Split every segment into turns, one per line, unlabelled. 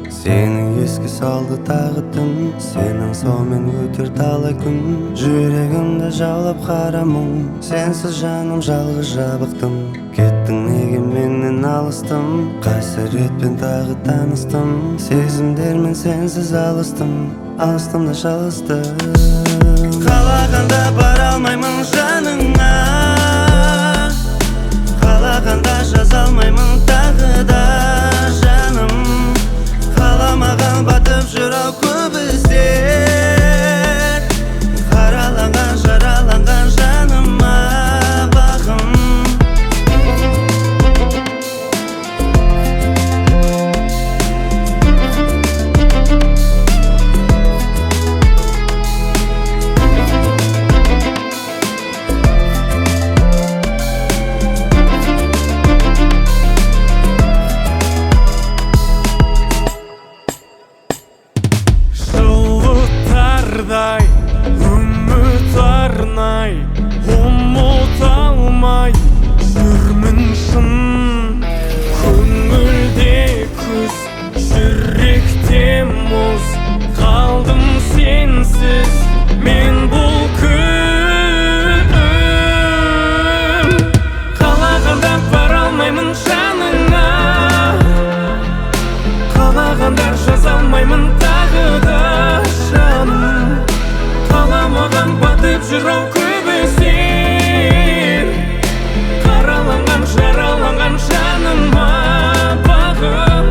Seni eski saldı tağıtım, senin somen ötür talay gün. Yüregimde jawlap karamın, sensiz janım жалгызja bıktım. Kettin nege menden alыстым, kaseretpen tağı tanыстым. Sezimlermen sensiz alыстым, alыстым da şalыстым. Kalaganda bara almaymın janыңа, kalaganda jaza almaymın tağı da janım. Kalamagan batıp jurau көп izler, karalangan jaralangan janıma bakım.
Үміт арнай, ұмыта алмай жүрмін шын. Көңілде күз, жүректе мұз, қалдым сенсіз мен бұл күн. Қалағанда бара алмаймын жаныңа, қалағанда жаза алмаймын тағы да жаным. Қаламаған батып жүрау көп іздер, қараланған жараланған жаныма бағым.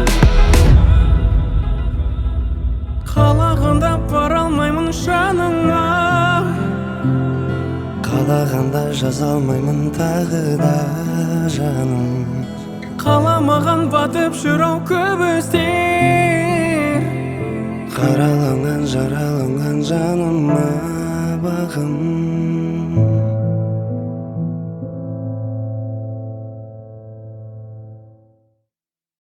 Қалағанда бара алмаймын жаныңа,
Қалағанда жаза алмаймын тағы да жаным.
қаламаған батып жүрау көп іздер,
Қараланған жараланған жаныма бағым.